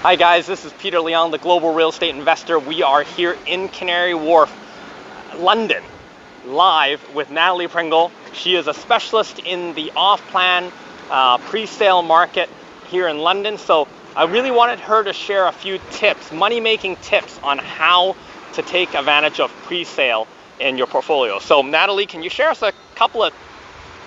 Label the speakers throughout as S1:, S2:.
S1: Hi guys, this is Peter Leon, the Global Real Estate Investor. We are here in Canary Wharf, London, live with Natalie Pringle. She is a specialist in the off-plan pre-sale market here in London. So I really wanted her to share a few tips, money-making tips on how to take advantage of pre-sale in your portfolio. So Natalie, can you share us a couple of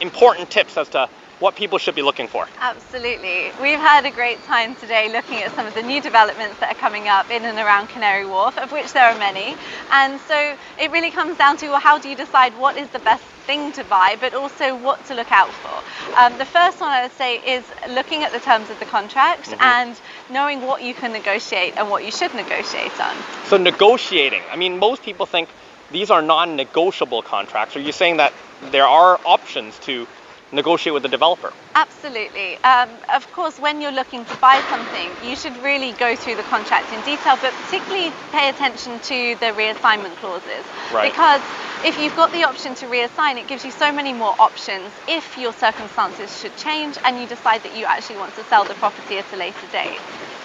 S1: important tips as to what people should be looking for?
S2: Absolutely. We've had a great time today looking at some of the new developments that are coming up in and around Canary Wharf, of which there are many. And so it really comes down to, well, how do you decide what is the best thing to buy, but also what to look out for? The first one I would say is looking at the terms of the contract and knowing what you can negotiate and what you should negotiate on.
S1: So negotiating, I mean, most people think these are non-negotiable contracts. Are you saying that there are options to negotiate with the developer?
S2: Absolutely. Of course, when you're looking to buy something, you should really go through the contract in detail, but particularly pay attention to the reassignment clauses.
S1: Right.
S2: Because if you've got the option to reassign, it gives you so many more options if your circumstances should change and you decide that you actually want to sell the property at a later date.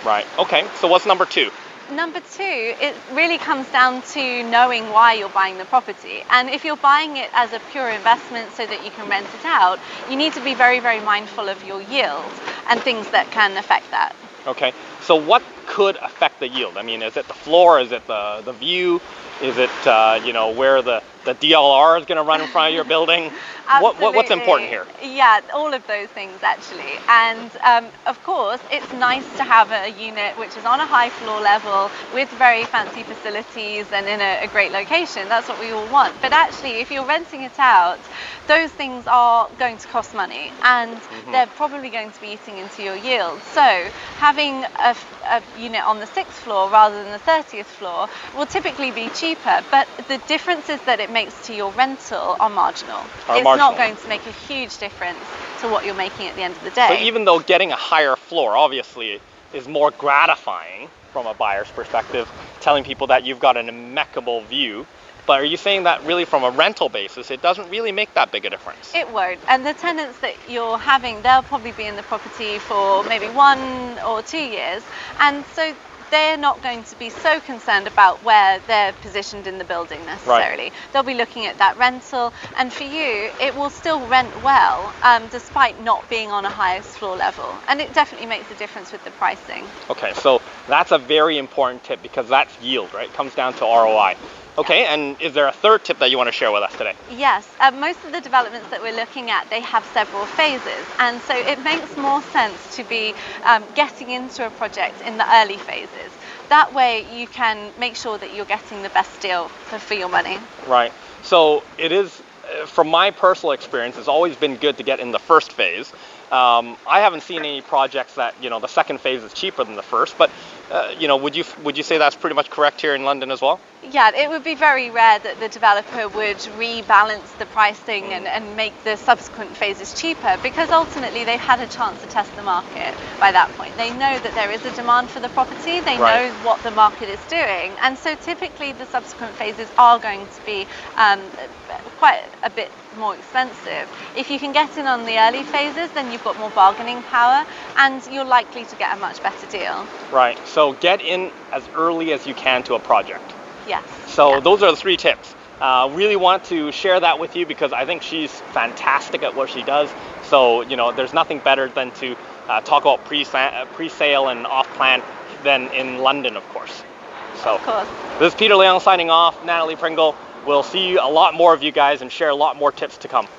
S1: Right. Okay. So what's number two?
S2: Number two, it really comes down to knowing why you're buying the property. And if you're buying it as a pure investment so that you can rent it out, you need to be very, very mindful of your yield and things that can affect that.
S1: Okay. So what could affect the yield? I mean, is it the floor? Is it the view? Is it where the DLR is going to run in front of your building? What's important here?
S2: Yeah, all of those things actually. And of course, it's nice to have a unit which is on a high floor level with very fancy facilities and in a great location. That's what we all want. But actually, if you're renting it out, those things are going to cost money and they're probably going to be eating into your yield. So having a unit on the 6th floor rather than the 30th floor will typically be cheaper, but the differences that it makes to your rental are marginal. It's not going to make a huge difference to what you're making at the end of the day.
S1: So even though getting a higher floor obviously is more gratifying from a buyer's perspective, telling people that you've got an impeccable view, but are you saying that really from a rental basis, it doesn't really make that big a difference?
S2: It won't. And the tenants that you're having, they'll probably be in the property for maybe 1 or 2 years. And so they're not going to be so concerned about where they're positioned in the building necessarily.
S1: Right.
S2: They'll be looking at that rental, and for you, it will still rent well, despite not being on a highest floor level. And it definitely makes a difference with the pricing.
S1: Okay, so that's a very important tip because that's yield, right? It comes down to ROI. Okay, and is there a third tip that you want to share with us today?
S2: Yes, most of the developments that we're looking at, they have several phases, and so it makes more sense to be getting into a project in the early phases. That way you can make sure that you're getting the best deal for your money.
S1: Right, so it is, from my personal experience, it's always been good to get in the first phase. I haven't seen any projects that, the second phase is cheaper than the first, but would you say that's pretty much correct here in London as well?
S2: Yeah, it would be very rare that the developer would rebalance the pricing and make the subsequent phases cheaper, because ultimately they've had a chance to test the market by that point. They know that there is a demand for the property, they know what the market is doing, and so typically the subsequent phases are going to be quite a bit more expensive. If you can get in on the early phases, then you've got more bargaining power and you're likely to get a much better deal.
S1: Right, so get in as early as you can to a project.
S2: Yes.
S1: So those are the 3 tips. Really want to share that with you because I think she's fantastic at what she does. So, there's nothing better than to talk about pre-sale and off-plan than in London, of course. So,
S2: of course.
S1: This is Peter Leon signing off, Natalie Pringle. We'll see a lot more of you guys and share a lot more tips to come.